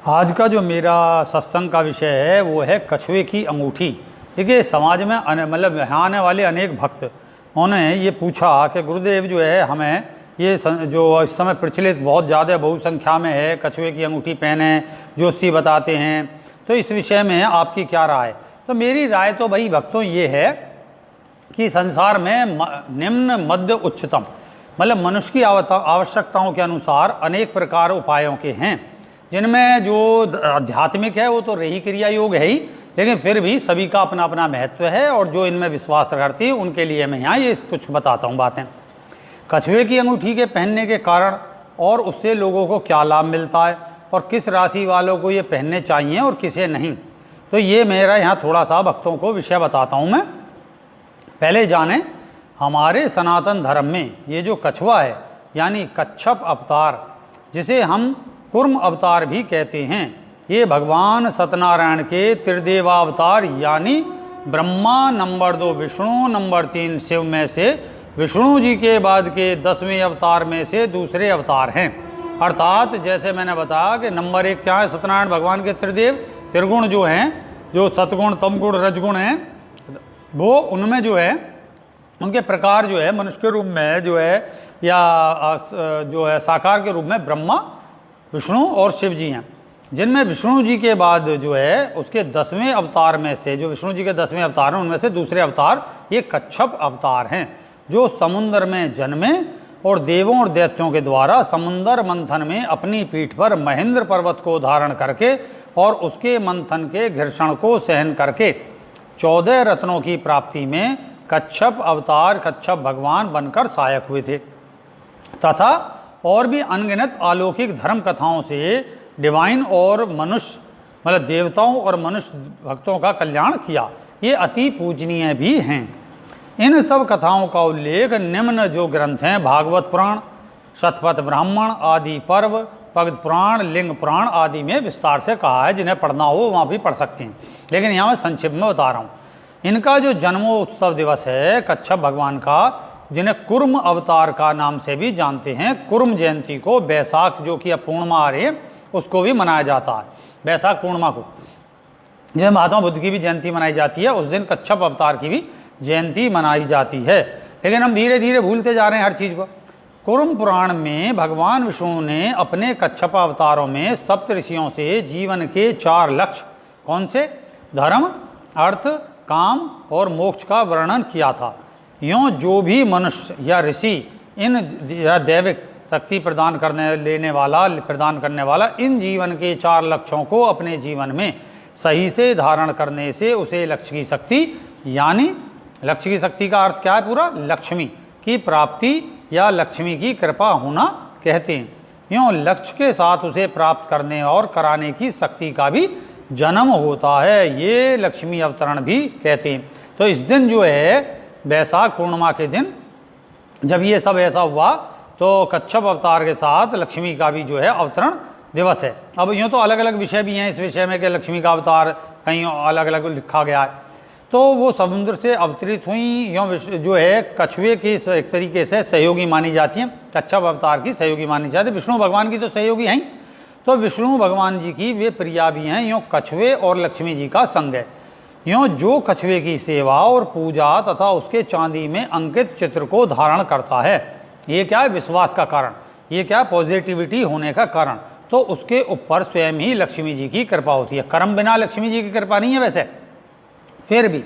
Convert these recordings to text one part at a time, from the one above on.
आज का जो मेरा सत्संग का विषय है वो है कछुए की अंगूठी। देखिए समाज में मतलब यहाँ आने वाले अनेक भक्त उन्होंने ये पूछा कि गुरुदेव जो है हमें ये जो इस समय प्रचलित बहुत ज़्यादा बहुसंख्या में है कछुए की अंगूठी पहने ज्योतिषी बताते हैं, तो इस विषय में आपकी क्या राय। तो मेरी राय तो भाई भक्तों ये है कि संसार में निम्न मध्य उच्चतम मतलब मनुष्य की आवश्यकताओं के अनुसार अनेक प्रकार उपायों के हैं, जिनमें जो आध्यात्मिक है वो तो रही क्रिया योग है ही, लेकिन फिर भी सभी का अपना अपना महत्व है और जो इनमें विश्वास करती है उनके लिए मैं यहाँ ये कुछ बताता हूँ बातें। कछुए की अंगूठी के पहनने के कारण और उससे लोगों को क्या लाभ मिलता है और किस राशि वालों को ये पहनने चाहिए और किसे नहीं, तो ये मेरा यहाँ थोड़ा सा भक्तों को विषय बताता हूँ मैं। पहले जाने हमारे सनातन धर्म में ये जो कछुआ है यानी कच्छप अवतार, जिसे हम कूर्म अवतार भी कहते हैं, ये भगवान सत्यनारायण के त्रिदेवावतार यानी ब्रह्मा नंबर 2 विष्णु नंबर 3 शिव में से विष्णु जी के बाद के 10वें अवतार में से दूसरे अवतार हैं। अर्थात जैसे मैंने बताया कि नंबर 1 क्या है, सत्यनारायण भगवान के त्रिगुण जो हैं, जो सतगुण तमगुण रजगुण हैं, वो उनमें जो है उनके प्रकार जो है मनुष्य के रूप में जो है या जो है साकार के रूप में ब्रह्मा विष्णु और शिव जी हैं, जिनमें विष्णु जी के बाद जो है उसके 10वें अवतार में से जो विष्णु जी के 10वें अवतार हैं उनमें से दूसरे अवतार ये कच्छप अवतार हैं, जो समुद्र में जन्मे और देवों और दैत्यों के द्वारा समुद्र मंथन में अपनी पीठ पर महेंद्र पर्वत को धारण करके और उसके मंथन के घर्षण को सहन करके 14 रत्नों की प्राप्ति में कच्छप अवतार कच्छप भगवान बनकर सहायक हुए थे, तथा और भी अनगिनत अलौकिक धर्म कथाओं से डिवाइन और मनुष्य मतलब देवताओं और मनुष्य भक्तों का कल्याण किया। ये अति पूजनीय भी हैं। इन सब कथाओं का उल्लेख निम्न जो ग्रंथ हैं भागवत पुराण, शतपथ ब्राह्मण आदि पर्व, पद्म पुराण, लिंग पुराण आदि में विस्तार से कहा है। जिन्हें पढ़ना हो वहाँ भी पढ़ सकते हैं, लेकिन यहाँ मैं संक्षिप्त में बता रहा हूँ। इनका जो जन्मोत्सव दिवस है कच्छप भगवान का, जिन्हें कूर्म अवतार का नाम से भी जानते हैं, कूर्म जयंती को बैसाख जो कि अब पूर्णिमा आ रही है उसको भी मनाया जाता है। बैसाख पूर्णिमा को जब महात्मा बुद्ध की भी जयंती मनाई जाती है, उस दिन कच्छप अवतार की भी जयंती मनाई जाती है, लेकिन हम धीरे धीरे भूलते जा रहे हैं हर चीज़ को। कूर्म पुराण में भगवान विष्णु ने अपने कच्छप अवतारों में सप्त ऋषियों से जीवन के 4 लक्ष्य कौन से धर्म अर्थ काम और मोक्ष का वर्णन किया था। यों जो भी मनुष्य या ऋषि इन या दैविक शक्ति प्रदान करने वाला इन जीवन के 4 लक्ष्यों को अपने जीवन में सही से धारण करने से उसे लक्ष्य की शक्ति यानी लक्ष्य की शक्ति का अर्थ क्या है पूरा, लक्ष्मी की प्राप्ति या लक्ष्मी की कृपा होना कहते हैं। यों लक्ष्य के साथ उसे प्राप्त करने और कराने की शक्ति का भी जन्म होता है, ये लक्ष्मी अवतरण भी कहते हैं। तो इस दिन जो है बैसाख पूर्णिमा के दिन जब ये सब ऐसा हुआ तो कच्छप अवतार के साथ लक्ष्मी का भी जो है अवतरण दिवस है। अब यूँ तो अलग अलग विषय भी हैं इस विषय में कि लक्ष्मी का अवतार कहीं अलग अलग लिखा गया है। तो वो समुद्र से अवतरित हुई यों जो है कछुए की एक तरीके से सहयोगी मानी जाती हैं, कच्छप अवतार की सहयोगी मानी जाती है। विष्णु भगवान की तो सहयोगी हैं, तो विष्णु भगवान जी की वे प्रिया भी हैं। यों कछुए और लक्ष्मी जी का संग है। यों जो कछुए की सेवा और पूजा तथा उसके चांदी में अंकित चित्र को धारण करता है, ये क्या है विश्वास का कारण, ये क्या है पॉजिटिविटी होने का कारण, तो उसके ऊपर स्वयं ही लक्ष्मी जी की कृपा होती है। कर्म बिना लक्ष्मी जी की कृपा नहीं है वैसे, फिर भी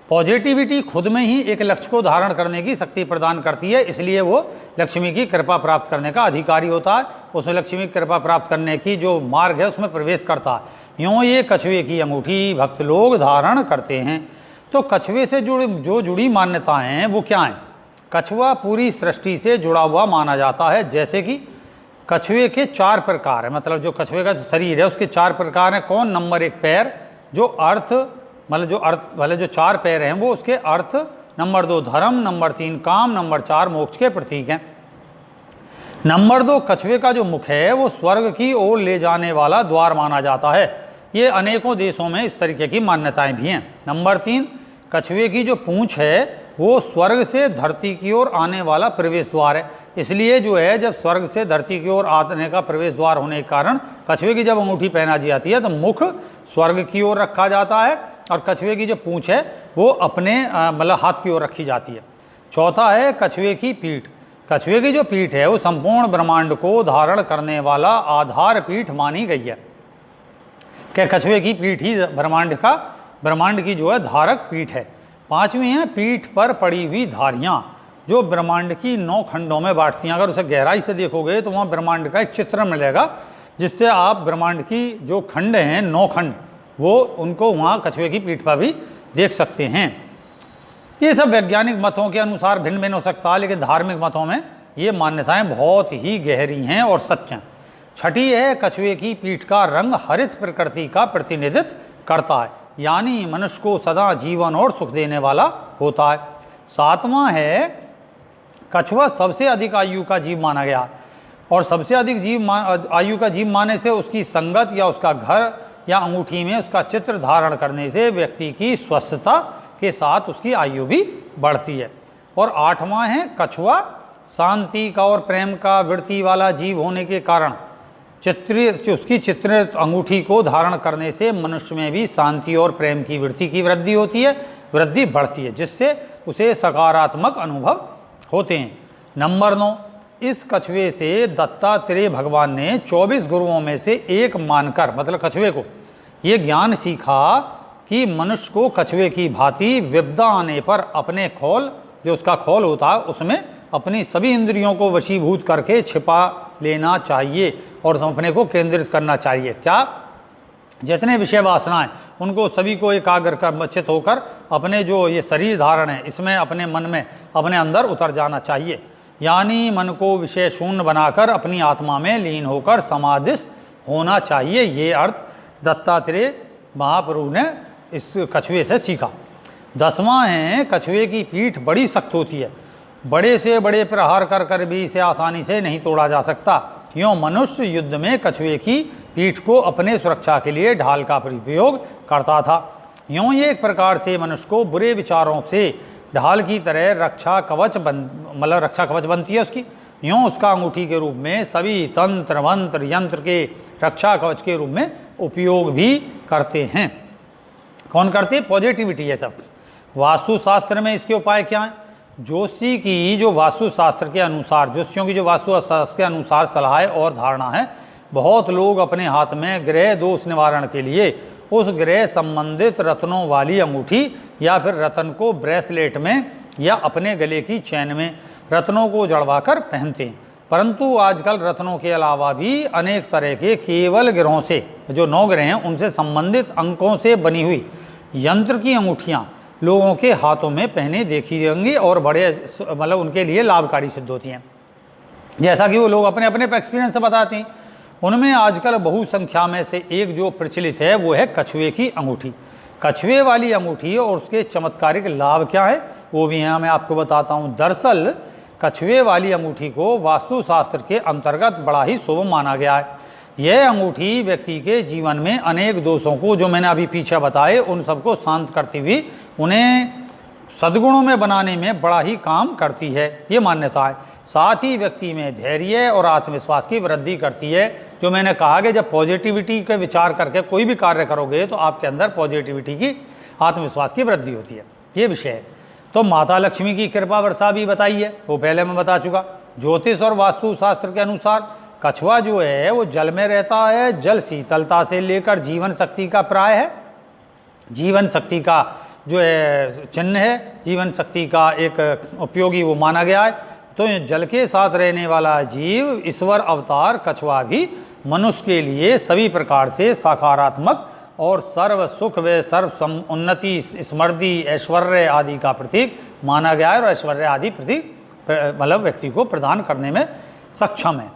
पॉजिटिविटी खुद में ही एक लक्ष्य को धारण करने की शक्ति प्रदान करती है, इसलिए वो लक्ष्मी की कृपा प्राप्त करने का अधिकारी होता है। उसमें लक्ष्मी की कृपा प्राप्त करने की जो मार्ग है उसमें प्रवेश करता है। यूँ ये कछुए की अंगूठी भक्त लोग धारण करते हैं। तो कछुए से जुड़ी मान्यताएं हैं वो क्या हैं। कछुआ पूरी सृष्टि से जुड़ा हुआ माना जाता है, जैसे कि कछुए के 4 प्रकार है, मतलब जो कछुए का शरीर है उसके 4 प्रकार हैं। कौन, नंबर 1 पैर जो अर्थ मतलब जो 4 पैर हैं वो उसके अर्थ, नंबर 2 धर्म, नंबर 3 काम, नंबर 4 मोक्ष के प्रतीक हैं। नंबर 2 कछुए का जो मुख है वो स्वर्ग की ओर ले जाने वाला द्वार माना जाता है। ये अनेकों देशों में इस तरीके की मान्यताएं भी हैं। नंबर 3 कछुए की जो पूंछ है वो स्वर्ग से धरती की ओर आने वाला प्रवेश द्वार है। इसलिए जो है जब स्वर्ग से धरती की ओर आने का प्रवेश द्वार होने के कारण कछुए की जब अंगूठी पहना जाती है तो मुख स्वर्ग की ओर रखा जाता है और कछुए की जो पूंछ है वो अपने मतलब हाथ की ओर रखी जाती है। चौथा है कछुए की पीठ। कछुए की जो पीठ है वो संपूर्ण ब्रह्मांड को धारण करने वाला आधार पीठ मानी गई है कि कछुए की पीठ ही ब्रह्मांड की जो है धारक पीठ है। पांचवी है पीठ पर पड़ी हुई धारियाँ जो ब्रह्मांड की 9 खंडों में बांटती हैं। अगर उसे गहराई से देखोगे तो वहाँ ब्रह्मांड का एक चित्र मिलेगा जिससे आप ब्रह्मांड की जो खंड हैं 9 खंड वो उनको वहाँ कछुए की पीठ पर भी देख सकते हैं। ये सब वैज्ञानिक मतों के अनुसार भिन्न भिन्न हो सकता है, लेकिन धार्मिक मतों में ये मान्यताएं बहुत ही गहरी हैं और सच हैं। छठी है कछुए की पीठ का रंग हरित प्रकृति का प्रतिनिधित्व करता है, यानी मनुष्य को सदा जीवन और सुख देने वाला होता है। सातवां है कछुआ सबसे अधिक आयु का जीव माना गया और सबसे अधिक आयु का जीव माने से उसकी संगत या उसका घर या अंगूठी में उसका चित्र धारण करने से व्यक्ति की स्वस्थता के साथ उसकी आयु भी बढ़ती है। और आठवां है कछुआ शांति का और प्रेम का वृत्ति वाला जीव होने के कारण उसकी चित्रित अंगूठी को धारण करने से मनुष्य में भी शांति और प्रेम की वृत्ति की वृद्धि बढ़ती है, जिससे उसे सकारात्मक अनुभव होते हैं। नंबर 9, इस कछुए से दत्तात्रेय भगवान ने 24 गुरुओं में से एक मानकर मतलब कछुए को ये ज्ञान सीखा कि मनुष्य को कछुए की भांति विपदा आने पर अपने खोल जो उसका खोल होता है उसमें अपनी सभी इंद्रियों को वशीभूत करके छिपा लेना चाहिए और अपने को केंद्रित करना चाहिए। क्या जितने विषय वासनाएं उनको सभी को एकाग्र कर चित होकर अपने जो ये शरीर धारण है इसमें अपने मन में अपने अंदर उतर जाना चाहिए, यानी मन को विषय शून्य बनाकर अपनी आत्मा में लीन होकर समाधिस्थ होना चाहिए। ये अर्थ दत्तात्रेय महाप्रभु ने इस कछुए से सीखा। 10वां है कछुए की पीठ बड़ी सख्त होती है, बड़े से बड़े प्रहार कर कर भी इसे आसानी से नहीं तोड़ा जा सकता। यूँ मनुष्य युद्ध में कछुए की पीठ को अपने सुरक्षा के लिए ढाल का प्रयोग करता था। यूँ ये एक प्रकार से मनुष्य को बुरे विचारों से ढाल की तरह रक्षा कवच बनती है उसकी। यूँ उसका अंगूठी के रूप में सभी तंत्र मंत्र यंत्र के रक्षा कवच के रूप में उपयोग भी करते हैं। कौन करते? पॉजिटिविटी है सब। वास्तुशास्त्र में इसके उपाय क्या हैं? ज्योतिषी की जो वास्तुशास्त्र के अनुसार ज्योतिषियों की जो वास्तुशास्त्र के अनुसार सलाह और धारणा है, बहुत लोग अपने हाथ में ग्रह दोष निवारण के लिए उस ग्रह संबंधित रत्नों वाली अंगूठी या फिर रत्न को ब्रेसलेट में या अपने गले की चैन में रत्नों को जड़वा कर पहनते हैं। परंतु आजकल रत्नों के अलावा भी अनेक तरह के केवल ग्रहों से जो 9 ग्रह हैं उनसे संबंधित अंकों से बनी हुई यंत्र की अंगूठियाँ लोगों के हाथों में पहने देखी जाएंगी और बड़े मतलब उनके लिए लाभकारी सिद्ध होती हैं। जैसा कि वो लोग अपने अपने एक्सपीरियंस से बताते हैं। उनमें आजकल बहुसंख्या में से एक जो प्रचलित है वो है कछुए की अंगूठी। कछुए वाली अंगूठी और उसके चमत्कारिक लाभ क्या है वो भी यहाँ मैं आपको बताता हूँ। दरअसल कछुए वाली अंगूठी को वास्तुशास्त्र के अंतर्गत बड़ा ही शुभ माना गया है। यह अंगूठी व्यक्ति के जीवन में अनेक दोषों को जो मैंने अभी पीछे बताए उन सबको शांत करती हुई उन्हें सद्गुणों में बनाने में बड़ा ही काम करती है, ये मान्यता है। साथ ही व्यक्ति में धैर्य और आत्मविश्वास की वृद्धि करती है। जो मैंने कहा कि जब पॉजिटिविटी के विचार करके कोई भी कार्य करोगे तो आपके अंदर पॉजिटिविटी की आत्मविश्वास की वृद्धि होती है, ये विषय है। तो माता लक्ष्मी की कृपा वर्षा भी बताई है, वो पहले मैं बता चुका। ज्योतिष और वास्तुशास्त्र के अनुसार कछुआ जो है वो जल में रहता है। जल शीतलता से लेकर जीवन शक्ति का प्राय है, जीवन शक्ति का जो है चिन्ह है, जीवन शक्ति का एक उपयोगी वो माना गया है। तो जल के साथ रहने वाला जीव ईश्वर अवतार कछुआ भी मनुष्य के लिए सभी प्रकार से सकारात्मक और सर्व सुख व सर्व उन्नति समृद्धि ऐश्वर्य आदि का प्रतीक माना गया है और ऐश्वर्य आदि प्रतीक मतलब व्यक्ति को प्रदान करने में सक्षम है।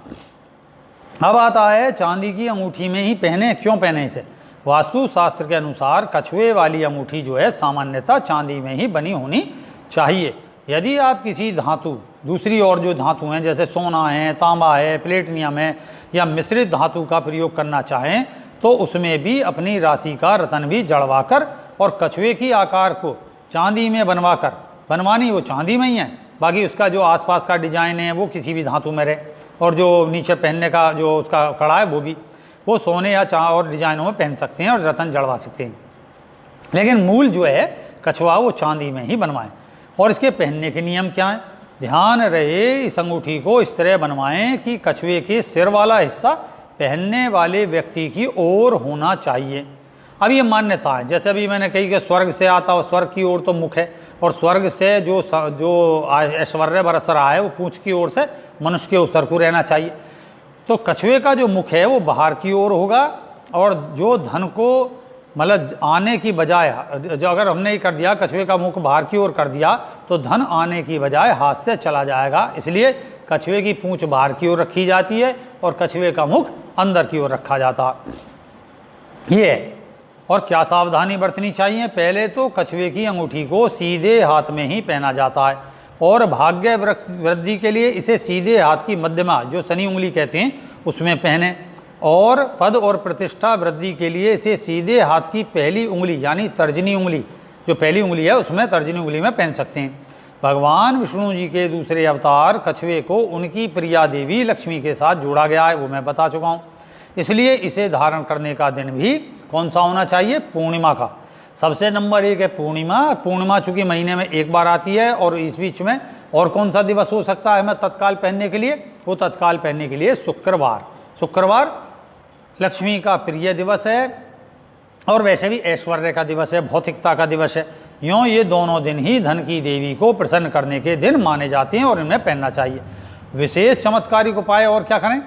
अब आता है चांदी की अंगूठी में ही पहने, क्यों पहने इसे? वास्तुशास्त्र के अनुसार कछुए वाली अंगूठी जो है सामान्यतः चांदी में ही बनी होनी चाहिए। यदि आप किसी धातु दूसरी और जो धातु हैं जैसे सोना है, तांबा है, प्लेटिनियम है या मिश्रित धातु का प्रयोग करना चाहें तो उसमें भी अपनी राशि का रत्न भी जड़वाकर और कछुए की आकार को चांदी में बनवाकर बनवानी वो चांदी में ही है, बाकी उसका जो आसपास का डिजाइन है वो किसी भी धातु में रहे, और जो नीचे पहनने का जो उसका कड़ा है वो भी वो सोने या चांदी और डिजाइनों में पहन सकते हैं और रतन जड़वा सकते हैं। लेकिन मूल जो है कछुआ वो चांदी में ही बनवाएं। और इसके पहनने के नियम क्या हैं? ध्यान रहे इस अंगूठी को इस तरह बनवाएं कि कछुए के सिर वाला हिस्सा पहनने वाले व्यक्ति की ओर होना चाहिए। अब ये मान्यता है, जैसे अभी मैंने कही कि स्वर्ग से आता हो, स्वर्ग की ओर तो मुख है, और स्वर्ग से जो ऐश्वर्य बरस रहा है वो पूंछ की ओर से मनुष्य के उत्तर को रहना चाहिए। तो कछुए का जो मुख है वो बाहर की ओर होगा, और जो धन को मतलब आने की बजाय, जो अगर हमने ये कर दिया कछुए का मुख बाहर की ओर कर दिया तो धन आने की बजाय हाथ से चला जाएगा। इसलिए कछुए की पूंछ बाहर की ओर रखी जाती है और कछुए का मुख अंदर की ओर रखा जाता ये। और क्या सावधानी बरतनी चाहिए? पहले तो कछुए की अंगूठी को सीधे हाथ में ही पहना जाता है, और भाग्य वृद्धि के लिए इसे सीधे हाथ की मध्यमा जो शनि उंगली कहते हैं उसमें पहने, और पद और प्रतिष्ठा वृद्धि के लिए इसे सीधे हाथ की पहली उंगली यानी तर्जनी उंगली, जो पहली उंगली है उसमें तर्जनी उंगली में पहन सकते हैं। भगवान विष्णु जी के दूसरे अवतार कछुए को उनकी प्रिया देवी लक्ष्मी के साथ जोड़ा गया है, वो मैं बता चुका हूँ। इसलिए इसे धारण करने का दिन भी कौन सा होना चाहिए? पूर्णिमा का। सबसे नंबर 1 है पूर्णिमा। पूर्णिमा चूँकि महीने में एक बार आती है, और इस बीच में और कौन सा दिवस हो सकता है हमें तत्काल पहनने के लिए? वो तत्काल पहनने के लिए शुक्रवार। शुक्रवार लक्ष्मी का प्रिय दिवस है, और वैसे भी ऐश्वर्य का दिवस है, भौतिकता का दिवस है। यूँ ये दोनों दिन ही धन की देवी को प्रसन्न करने के दिन माने जाते हैं और इन्हें पहनना चाहिए। विशेष चमत्कारिक उपाय और क्या करें?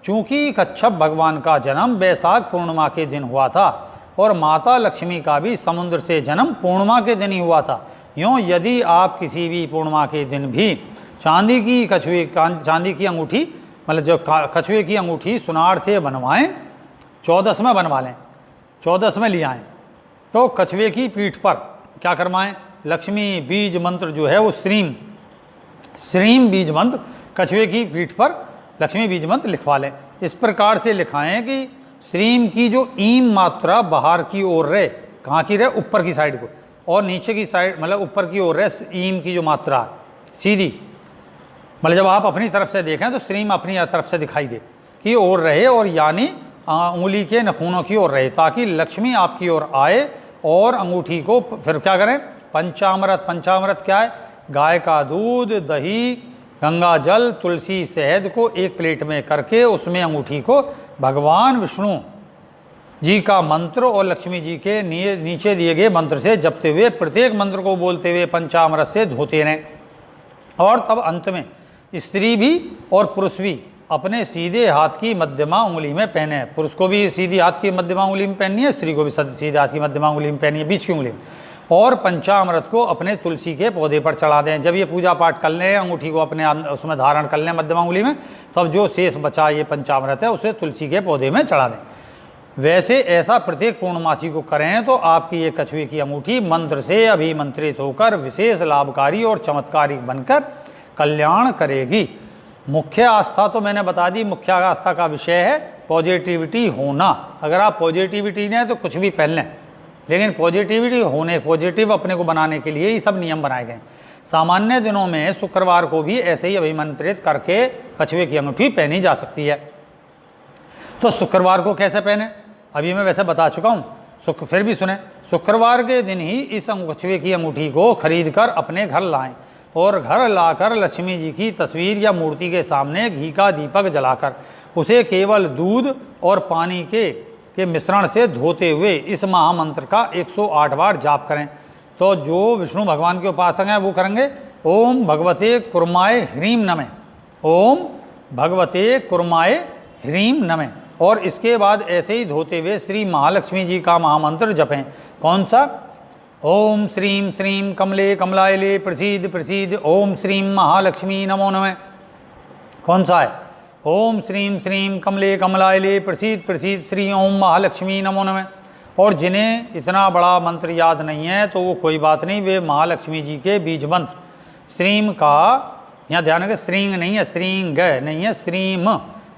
चूँकि कच्छप भगवान का जन्म बैसाख पूर्णिमा के दिन हुआ था, और माता लक्ष्मी का भी समुद्र से जन्म पूर्णिमा के दिन ही हुआ था। यूँ यदि आप किसी भी पूर्णिमा के दिन भी चांदी की अंगूठी मतलब जो कछुए की अंगूठी सुनार से बनवाएं, 14 में बनवा लें, 14 में ले आएँ, तो कछुए की पीठ पर क्या करवाएं? लक्ष्मी बीज मंत्र जो है वो श्रीम बीज मंत्र कछुए की पीठ पर लक्ष्मी बीज मंत्र लिखवा लें। इस प्रकार से लिखाएं कि श्रीम की जो ईम मात्रा बाहर की ओर रहे, कहाँ की रहे? ऊपर की साइड को, और नीचे की साइड मतलब ऊपर की ओर रहे ईम की जो मात्रा सीधी, मतलब जब आप अपनी तरफ से देखें तो श्रीम अपनी तरफ से दिखाई दे कि ओर रहे, और यानी उंगली के नखूनों की ओर रहे, ताकि लक्ष्मी आपकी ओर आए। और अंगूठी को फिर क्या करें? पंचामृत। पंचामृत क्या है? गाय का दूध, दही, गंगा जल, तुलसी, शहद को एक प्लेट में करके उसमें अंगूठी को भगवान विष्णु जी का मंत्र और लक्ष्मी जी के नीचे दिए गए मंत्र से जपते हुए, प्रत्येक मंत्र को बोलते हुए पंचामृत से धोते रहें। और तब अंत में स्त्री भी और पुरुष भी अपने सीधे हाथ की मध्यमा उंगली में पहने। पुरुष को भी सीधी हाथ की मध्यमा उंगली में पहननी है, स्त्री को भी सीधे हाथ की मध्यमा उंगली में पहननी है, बीच की उंगली में। और पंचामृत को अपने तुलसी के पौधे पर चढ़ा दें। जब ये पूजा पाठ कर लें, अंगूठी को अपने उसमें धारण कर लें मध्यमा उंगली में, तब जो शेष बचा ये पंचामृत है उसे तुलसी के पौधे में चढ़ा दें। वैसे ऐसा प्रत्येक पूर्णमासी को करें तो आपकी ये कछुए की अंगूठी मंत्र से अभिमंत्रित होकर विशेष लाभकारी और चमत्कारिक बनकर कल्याण करेगी। मुख्य आस्था तो मैंने बता दी, मुख्य आस्था का विषय है पॉजिटिविटी होना। अगर आप पॉजिटिविटी नहीं है तो कुछ भी पहन लें, लेकिन पॉजिटिविटी होने, पॉजिटिव अपने को बनाने के लिए ये सब नियम बनाए गए। सामान्य दिनों में शुक्रवार को भी ऐसे ही अभिमंत्रित करके कछुए की अंगूठी पहनी जा सकती है। तो शुक्रवार को कैसे पहने? अभी मैं वैसे बता चुका हूँ, फिर भी सुने। शुक्रवार के दिन ही इस कछुए की अंगूठी को खरीद कर अपने घर लाएं, और घर लाकर लक्ष्मी जी की तस्वीर या मूर्ति के सामने घी का दीपक जलाकर उसे केवल दूध और पानी के मिश्रण से धोते हुए इस महामंत्र का 108 बार जाप करें। तो जो विष्णु भगवान के उपासक हैं वो करेंगे ओम भगवते कुर्माय ह्रीम नमः, ओम भगवते कुर्माय ह्रीम नमः। और इसके बाद ऐसे ही धोते हुए श्री महालक्ष्मी जी का महामंत्र जपें। कौन सा? ओम श्रीम श्रीम कमले कमलायले प्रसीद प्रसीद ओम श्रीम महालक्ष्मी नमो नमः। कौन सा है? ओम श्रीम श्रीम कमले कमलायले प्रसीद प्रसीद श्री ओम महालक्ष्मी नमो नमः। और जिन्हें इतना बड़ा मंत्र याद नहीं है तो वो कोई बात नहीं, वे महालक्ष्मी जी के बीज मंत्र श्रीम का, यहाँ ध्यान रखें श्रींग नहीं है, श्रींग नहीं है,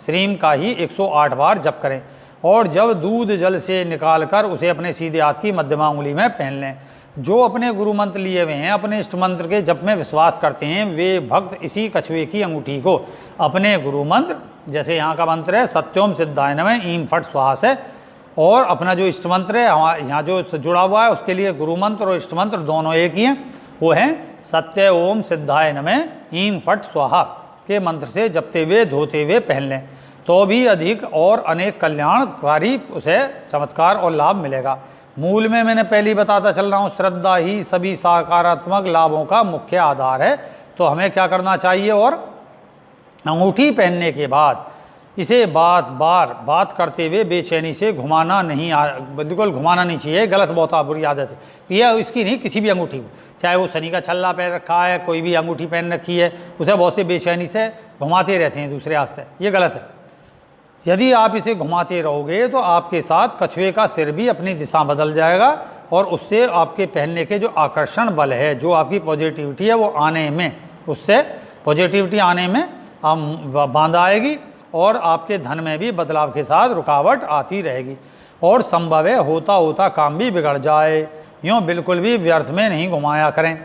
श्रीम का ही 108 बार जप करें। और जब दूध जल से निकालकर उसे अपने सीधे हाथ की मध्यमा उंगली में पहन लें। जो अपने गुरु मंत्र लिए हुए हैं, अपने इष्ट मंत्र के जप में विश्वास करते हैं, वे भक्त इसी कछुए की अंगूठी को अपने गुरु मंत्र, जैसे यहाँ का मंत्र है सत्योम सिद्धाय नमः ईम फट स्वाहा से, और अपना जो इष्ट मंत्र है यहाँ जो जुड़ा हुआ है उसके लिए गुरु मंत्र और इष्ट मंत्र दोनों एक ही हैं, वो हैं सत्य ओम सिद्धाय नमः ईम फट स्वाहा के मंत्र से जपते हुए धोते हुए पहन लें, तो भी अधिक और अनेक कल्याणकारी उसे चमत्कार और लाभ मिलेगा। मूल में मैंने पहले ही बताता चल रहा हूँ, श्रद्धा ही सभी सकारात्मक लाभों का मुख्य आधार है। तो हमें क्या करना चाहिए, और अंगूठी पहनने के बाद इसे बात करते हुए बेचैनी से घुमाना नहीं, बिल्कुल घुमाना नहीं चाहिए, गलत बहुत बुरी आदत है। यह इसकी नहीं, किसी भी अंगूठी को, चाहे वो शनि का छल्ला पहन रखा है, कोई भी अंगूठी पहन रखी है, उसे बहुत से बेचैनी से घुमाते रहते हैं दूसरे हाथ से, ये गलत है। यदि आप इसे घुमाते रहोगे तो आपके साथ कछुए का सिर भी अपनी दिशा बदल जाएगा, और उससे आपके पहनने के जो आकर्षण बल है, जो आपकी पॉजिटिविटी है, वो आने में, उससे पॉजिटिविटी आने में बांधा आएगी, और आपके धन में भी बदलाव के साथ रुकावट आती रहेगी, और संभव है होता होता काम भी बिगड़ जाए। यूँ बिल्कुल भी व्यर्थ में नहीं घुमाया करें।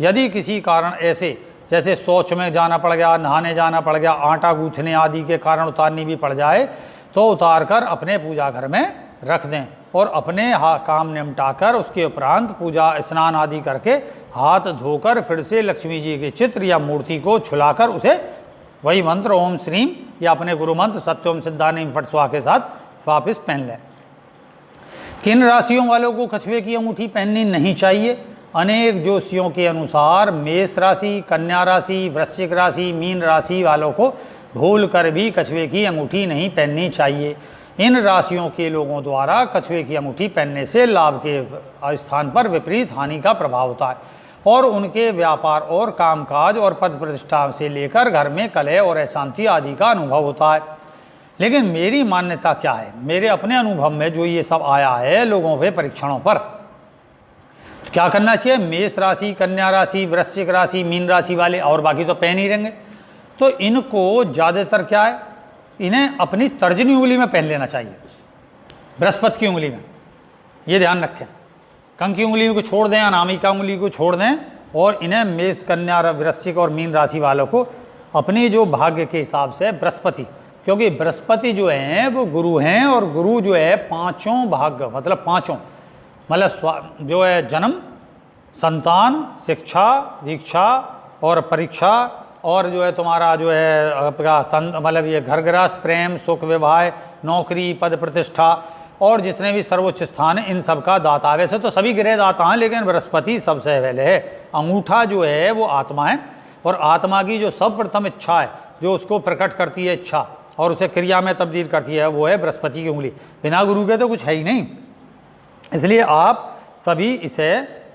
यदि किसी कारण ऐसे जैसे शौच में जाना पड़ गया, नहाने जाना पड़ गया, आटा गूंथने आदि के कारण उतारनी भी पड़ जाए, तो उतार कर अपने पूजा घर में रख दें, और अपने काम निपटाकर उसके उपरांत पूजा स्नान आदि करके हाथ धोकर फिर से लक्ष्मी जी के चित्र या मूर्ति को छुलाकर उसे वही मंत्र ओम श्रीम या अपने गुरु मंत्र सत्योम सिद्धाय फट स्वाहा के साथ वापस पहन लें। किन राशियों वालों को कछुए की अंगूठी पहननी नहीं चाहिए? अनेक ज्योतिषियों के अनुसार मेष राशि, कन्या राशि, वृश्चिक राशि, मीन राशि वालों को भूल कर भी कछुए की अंगूठी नहीं पहननी चाहिए। इन राशियों के लोगों द्वारा कछुए की अंगूठी पहनने से लाभ के स्थान पर विपरीत हानि का प्रभाव होता है, और उनके व्यापार और कामकाज और पद प्रतिष्ठा से लेकर घर में कलह और अशांति आदि का अनुभव होता है। लेकिन मेरी मान्यता क्या है, मेरे अपने अनुभव में जो ये सब आया है लोगों के परीक्षणों पर, तो क्या करना चाहिए? मेष राशि, कन्या राशि, वृश्चिक राशि, मीन राशि वाले, और बाकी तो पहन ही रहेंगे, तो इनको ज़्यादातर क्या है, इन्हें अपनी तर्जनी उंगली में पहन लेना चाहिए, बृहस्पति की उंगली में, ये ध्यान रखें। कंक की उंगली को छोड़ दें, अनामिका उंगली को छोड़ दें, और इन्हें मेष, कन्या, वृश्चिक और मीन राशि वालों को अपनी जो भाग्य के हिसाब से बृहस्पति, क्योंकि बृहस्पति जो हैं वो गुरु हैं, और गुरु जो है पांचों भाग्य मतलब पांचों मतलब जो है जन्म, संतान, शिक्षा, दीक्षा और परीक्षा, और जो है तुम्हारा जो है आपका मतलब ये घर गृहस्थ, प्रेम, सुख, विवाह, नौकरी, पद प्रतिष्ठा और जितने भी सर्वोच्च स्थान हैं, इन सब का दाता। वैसे तो सभी ग्रह दाता हैं, लेकिन बृहस्पति सबसे पहले है। अंगूठा जो है वो आत्मा है, और आत्मा की जो सर्वप्रथम इच्छा है, जो उसको प्रकट करती है इच्छा और उसे क्रिया में तब्दील करती है, वो है बृहस्पति की उंगली। बिना गुरु के तो कुछ है ही नहीं। इसलिए आप सभी इसे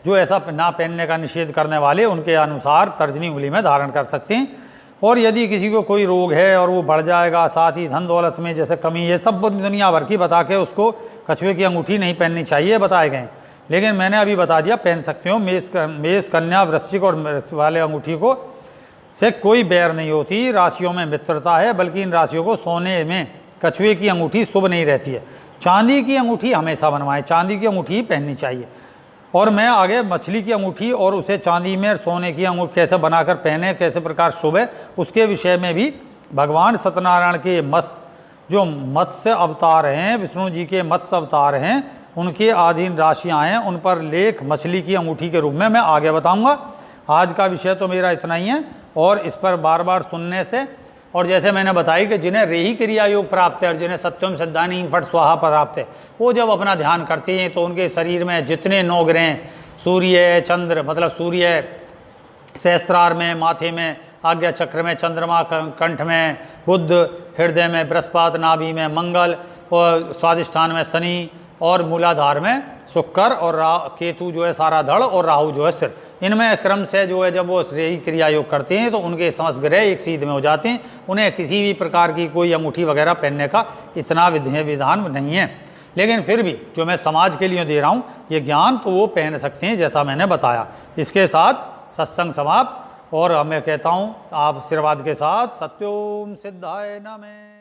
जो ऐसा ना पहनने का निषेध करने वाले, उनके अनुसार तर्जनी उंगली में धारण कर सकते हैं। और यदि किसी को कोई रोग है और वो बढ़ जाएगा, साथ ही धन दौलत में जैसे कमी, ये सब दुनिया भर की बता के उसको कछुए की अंगूठी नहीं पहननी चाहिए बताए गए। लेकिन मैंने अभी बता दिया पहन सकते हो। मेष, कन्या, वृश्चिक और वाले अंगूठी को से कोई बैर नहीं होती, राशियों में मित्रता है, बल्कि इन राशियों को सोने में कछुए की अंगूठी शुभ नहीं रहती है। चांदी की अंगूठी हमेशा बनवाएं, चांदी की अंगूठी ही पहननी चाहिए। और मैं आगे मछली की अंगूठी और उसे चांदी में सोने की अंगूठी कैसे बनाकर पहने, कैसे प्रकार शुभ है, उसके विषय में भी भगवान सत्यनारायण के जो मत्स्य अवतार हैं, विष्णु जी के मत्स्य अवतार हैं, उनके अधीन राशियाँ हैं, उन पर लेख मछली की अंगूठी के रूप में मैं आगे बताऊँगा। आज का विषय तो मेरा इतना ही है, और इस पर बार बार सुनने से, और जैसे मैंने बताई कि जिन्हें रेही क्रिया योग प्राप्त है और जिन्हें सत्यम सिद्धाय फट स्वाहा प्राप्त है, वो जब अपना ध्यान करते हैं तो उनके शरीर में जितने 9 ग्रह, सूर्य, चंद्र मतलब सूर्य सहस्त्रार में, माथे में, आज्ञा चक्र में चंद्रमा, कंठ में बुध, हृदय में बृहस्पति, नाभि में मंगल, और स्वादिष्ठान में शनि, और मूलाधार में शुक्र, और केतु जो है सारा धड़, और राहु जो है सिर। इनमें क्रम से जो है जब वो रेही क्रिया योग करते हैं तो उनके समस्त ग्रह एक सीध में हो जाते हैं। उन्हें किसी भी प्रकार की कोई अंगूठी वगैरह पहनने का इतना विधान नहीं है। लेकिन फिर भी जो मैं समाज के लिए दे रहा हूँ ये ज्ञान, तो वो पहन सकते हैं जैसा मैंने बताया। इसके साथ सत्संग समाप्त, और मैं कहता हूँ आप आशीर्वाद के साथ सत्योम सिद्धाय नमः।